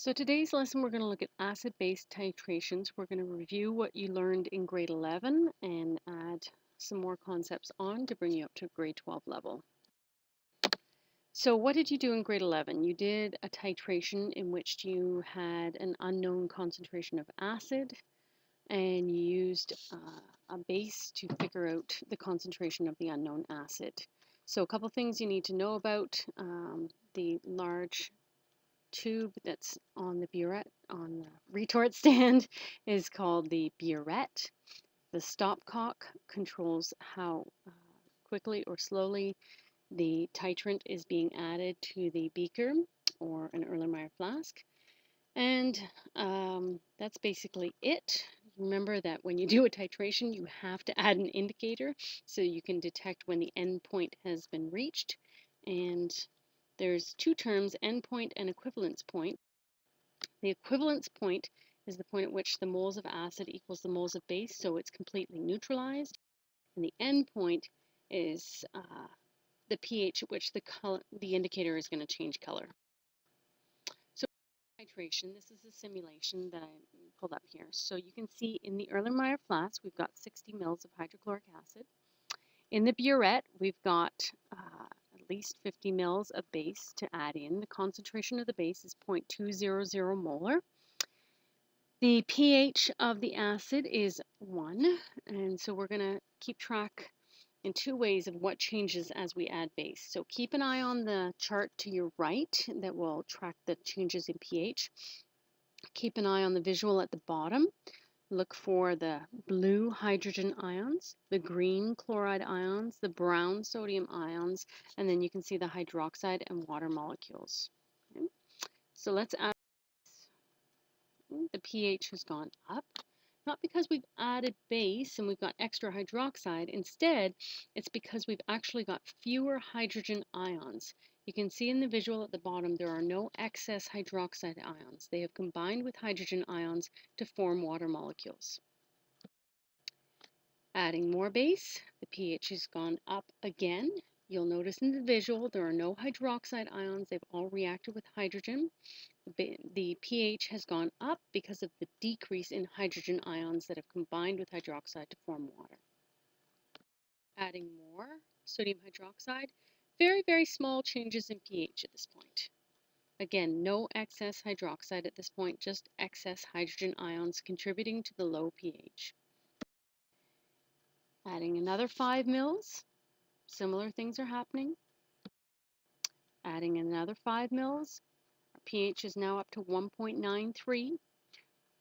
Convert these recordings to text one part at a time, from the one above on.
So today's lesson, we're going to look at acid-base titrations. We're going to review what you learned in grade 11 and add some more concepts on to bring you up to grade 12 level. So what did you do in grade 11? You did a titration in which you had an unknown concentration of acid and you used a base to figure out the concentration of the unknown acid. So a couple things you need to know about the large tube that's on the burette, on the retort stand, is called the burette. The stopcock controls how quickly or slowly the titrant is being added to the beaker or an Erlenmeyer flask. And that's basically it. Remember that when you do a titration, you have to add an indicator so you can detect when the end point has been reached. And there's two terms, endpoint and equivalence point. The equivalence point is the point at which the moles of acid equals the moles of base, so it's completely neutralized. And the end point is the pH at which the indicator is going to change color. So titration, this is a simulation that I pulled up here. So you can see in the Erlenmeyer flask, we've got 60 mils of hydrochloric acid. In the burette, we've got at least 50 mils of base to add in. The concentration of the base is 0.200 molar. The pH of the acid is 1, and so we're going to keep track in two ways of what changes as we add base. So keep an eye on the chart to your right that will track the changes in pH. Keep an eye on the visual at the bottom. Look for the blue hydrogen ions, the green chloride ions, the brown sodium ions, and then you can see the hydroxide and water molecules. Okay. So let's add. The pH has gone up, not because we've added base and we've got extra hydroxide. Instead, it's because we've actually got fewer hydrogen ions. You can see in the visual at the bottom there are no excess hydroxide ions. They have combined with hydrogen ions to form water molecules. Adding more base, the pH has gone up again. You'll notice in the visual there are no hydroxide ions. They've all reacted with hydrogen. The pH has gone up because of the decrease in hydrogen ions that have combined with hydroxide to form water. Adding more sodium hydroxide, very, very small changes in pH at this point. Again, no excess hydroxide at this point, just excess hydrogen ions contributing to the low pH. Adding another 5 mils, similar things are happening. Adding another 5 mils, our pH is now up to 1.93.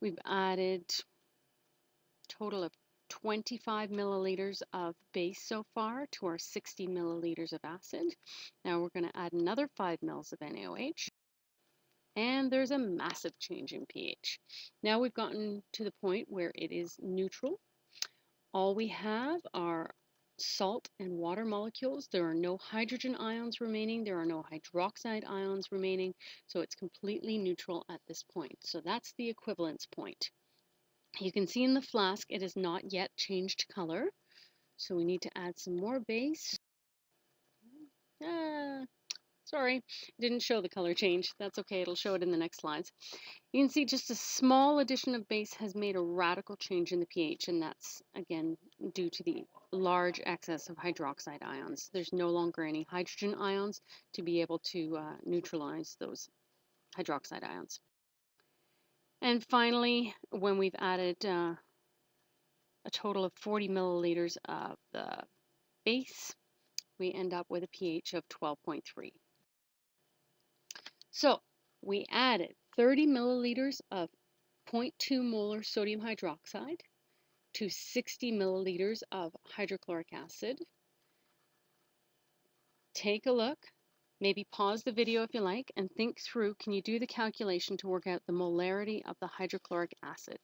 We've added a total of 25 milliliters of base so far to our 60 milliliters of acid. Now we're going to add another 5 mils of NaOH. And there's a massive change in pH. Now we've gotten to the point where it is neutral. All we have are salt and water molecules. There are no hydrogen ions remaining. There are no hydroxide ions remaining. So it's completely neutral at this point. So that's the equivalence point. You can see in the flask it has not yet changed color. So we need to add some more base. Sorry, didn't show the color change. That's okay, it'll show it in the next slides. You can see just a small addition of base has made a radical change in the pH, and that's, again, due to the large excess of hydroxide ions. There's no longer any hydrogen ions to be able to neutralize those hydroxide ions. And finally, when we've added a total of 40 milliliters of the base, we end up with a pH of 12.3. So we added 30 milliliters of 0.2 molar sodium hydroxide to 60 milliliters of hydrochloric acid. Take a look, maybe pause the video if you like, and think through, can you do the calculation to work out the molarity of the hydrochloric acid?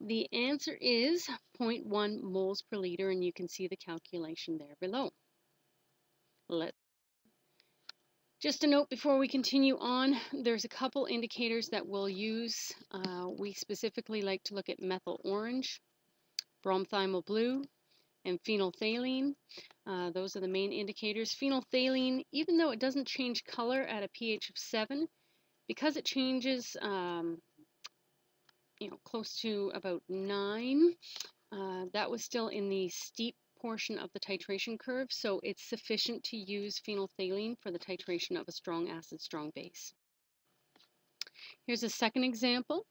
The answer is 0.1 moles per liter, and you can see the calculation there below. Just a note before we continue on, there's a couple indicators that we'll use. We specifically like to look at methyl orange, bromthiamyl blue, and phenolphthalein. Those are the main indicators. Phenolphthalein, even though it doesn't change color at a pH of 7, because it changes close to about 9, that was still in the steep portion of the titration curve, so it's sufficient to use phenolphthalein for the titration of a strong acid, strong base. Here's a second example.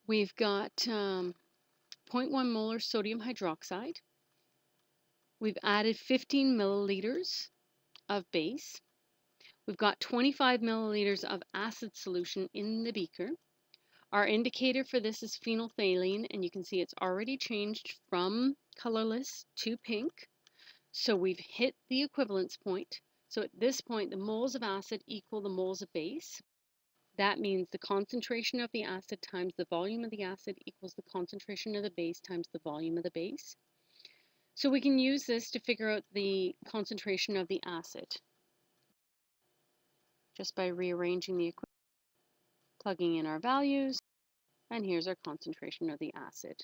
We've got 0.1 molar sodium hydroxide. We've added 15 milliliters of base. We've got 25 milliliters of acid solution in the beaker. Our indicator for this is phenolphthalein, and you can see it's already changed from colorless to pink. So we've hit the equivalence point. So at this point, the moles of acid equal the moles of base. That means the concentration of the acid times the volume of the acid equals the concentration of the base times the volume of the base. So we can use this to figure out the concentration of the acid just by rearranging the equation, plugging in our values, and here's our concentration of the acid.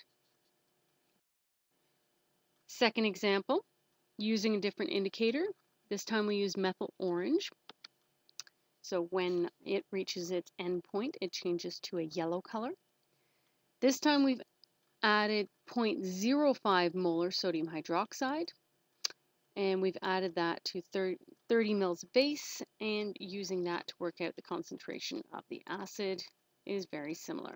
Second example, using a different indicator. This time we use methyl orange. So when it reaches its end point, it changes to a yellow color. This time we've added 0.05 molar sodium hydroxide, and we've added that to 30 mils of base, and using that to work out the concentration of the acid is very similar.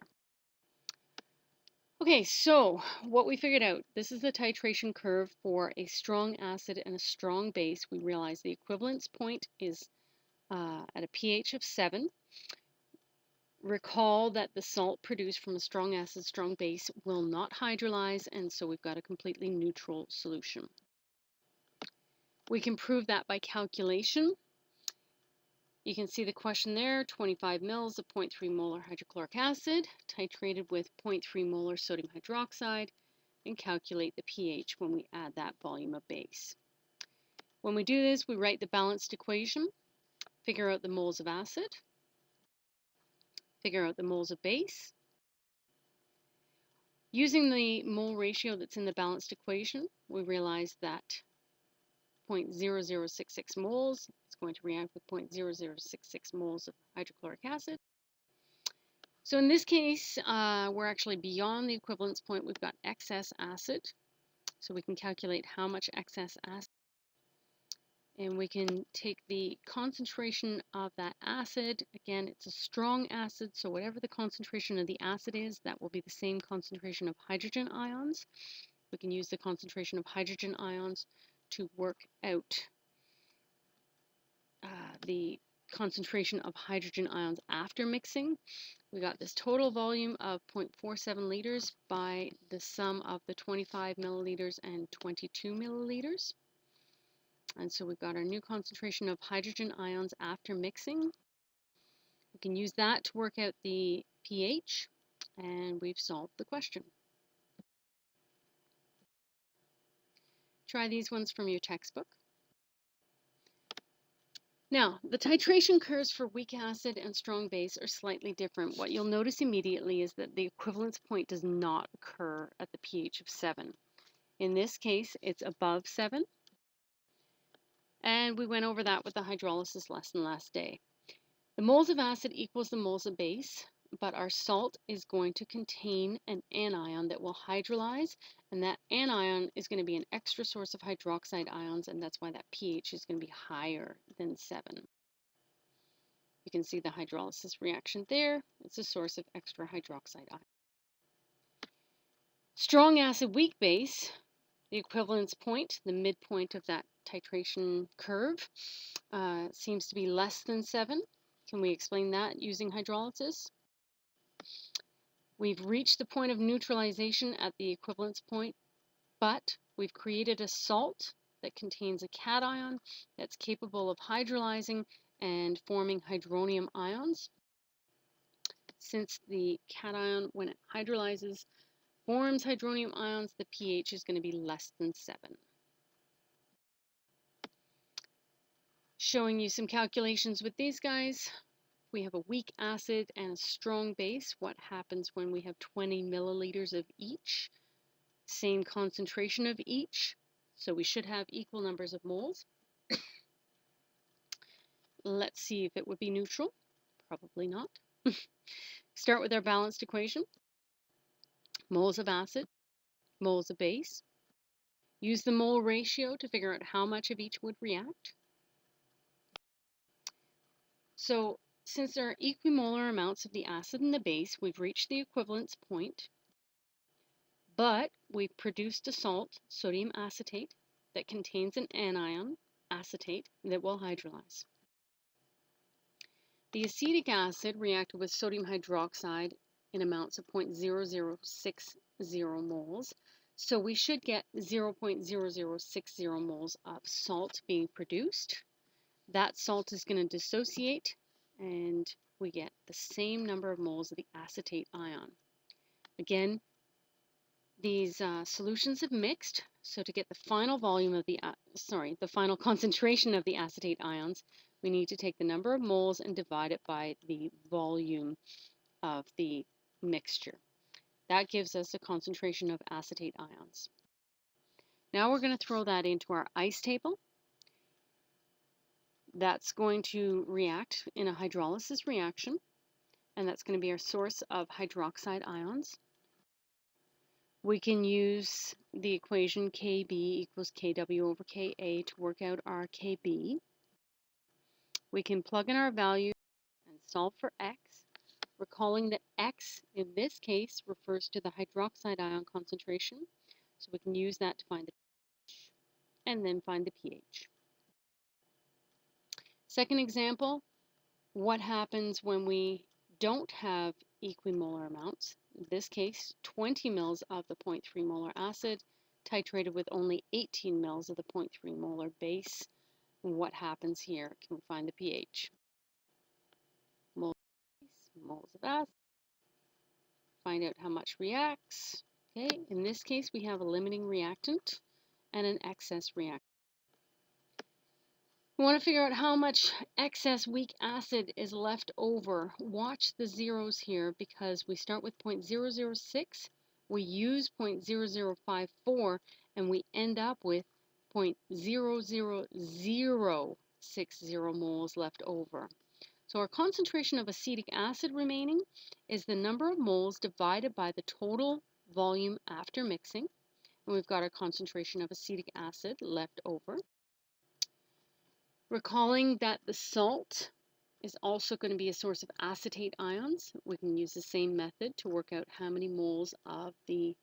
Okay, so what we figured out, this is the titration curve for a strong acid and a strong base. We realize the equivalence point is at a pH of 7. Recall that the salt produced from a strong acid, strong base will not hydrolyze, and so we've got a completely neutral solution. We can prove that by calculation. You can see the question there, 25 mils of 0.3 molar hydrochloric acid titrated with 0.3 molar sodium hydroxide, and calculate the pH when we add that volume of base. When we do this, we write the balanced equation, figure out the moles of acid, figure out the moles of base. Using the mole ratio that's in the balanced equation, we realize that 0.0066 moles is going to react with 0.0066 moles of hydrochloric acid. So in this case, we're actually beyond the equivalence point. We've got excess acid, so we can calculate how much excess acid. And we can take the concentration of that acid. Again, it's a strong acid, so whatever the concentration of the acid is, that will be the same concentration of hydrogen ions. We can use the concentration of hydrogen ions to work out the concentration of hydrogen ions after mixing. We got this total volume of 0.47 liters by the sum of the 25 milliliters and 22 milliliters. And so we've got our new concentration of hydrogen ions after mixing. We can use that to work out the pH, and we've solved the question. Try these ones from your textbook. Now, the titration curves for weak acid and strong base are slightly different. What you'll notice immediately is that the equivalence point does not occur at the pH of 7. In this case, it's above 7. And we went over that with the hydrolysis lesson last day. The moles of acid equals the moles of base, but our salt is going to contain an anion that will hydrolyze, and that anion is going to be an extra source of hydroxide ions, and that's why that pH is going to be higher than 7. You can see the hydrolysis reaction there. It's a source of extra hydroxide ions. Strong acid, weak base, the equivalence point, the midpoint of that titration curve, seems to be less than 7. Can we explain that using hydrolysis? We've reached the point of neutralization at the equivalence point, but we've created a salt that contains a cation that's capable of hydrolyzing and forming hydronium ions. Since the cation, when it hydrolyzes, forms hydronium ions, the pH is going to be less than 7. Showing you some calculations with these guys. We have a weak acid and a strong base. What happens when we have 20 milliliters of each? Same concentration of each, so we should have equal numbers of moles. Let's see if it would be neutral. Probably not. Start with our balanced equation. Moles of acid, moles of base. Use the mole ratio to figure out how much of each would react. So since there are equimolar amounts of the acid and the base, we've reached the equivalence point, but we've produced a salt, sodium acetate, that contains an anion, acetate, that will hydrolyze. The acetic acid reacted with sodium hydroxide in amounts of 0.0060 moles. So we should get 0.0060 moles of salt being produced. That salt is going to dissociate, and we get the same number of moles of the acetate ion. Again, these solutions have mixed, so to get the final volume of the final concentration of the acetate ions, we need to take the number of moles and divide it by the volume of the mixture. That gives us a concentration of acetate ions. Now we're going to throw that into our ice table. That's going to react in a hydrolysis reaction, and that's going to be our source of hydroxide ions. We can use the equation Kb equals Kw over Ka to work out our Kb. We can plug in our value and solve for x, recalling that x in this case refers to the hydroxide ion concentration, so we can use that to find the pH and then find the pH. Second example, what happens when we don't have equimolar amounts? In this case, 20 mils of the 0.3 molar acid titrated with only 18 mils of the 0.3 molar base. What happens here? Can we find the pH? Moles of base, moles of acid. Find out how much reacts. Okay, in this case, we have a limiting reactant and an excess reactant. We want to figure out how much excess weak acid is left over. Watch the zeros here because we start with 0.006, we use 0.0054, and we end up with 0.00060 moles left over. So our concentration of acetic acid remaining is the number of moles divided by the total volume after mixing. And we've got our concentration of acetic acid left over. Recalling that the salt is also going to be a source of acetate ions, we can use the same method to work out how many moles of the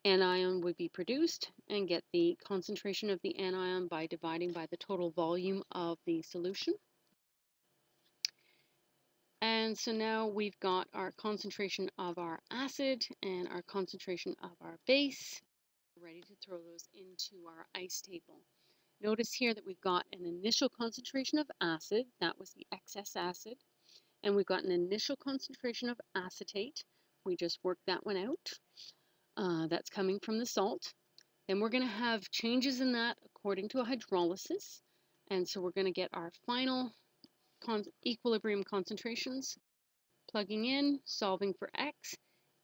anion would be produced and get the concentration of the anion by dividing by the total volume of the solution. And so now we've got our concentration of our acid and our concentration of our base. We're ready to throw those into our ice table. Notice here that we've got an initial concentration of acid, that was the excess acid, and we've got an initial concentration of acetate. We just worked that one out. That's coming from the salt. Then we're going to have changes in that according to a hydrolysis, and so we're going to get our final equilibrium concentrations, plugging in, solving for x.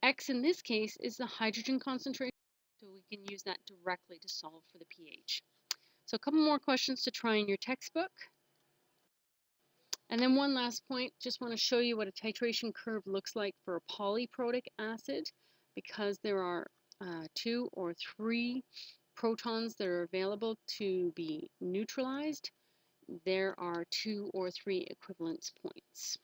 X in this case is the hydrogen concentration, so we can use that directly to solve for the pH. So a couple more questions to try in your textbook. And then one last point, just want to show you what a titration curve looks like for a polyprotic acid. Because there are 2 or 3 protons that are available to be neutralized, there are 2 or 3 equivalence points.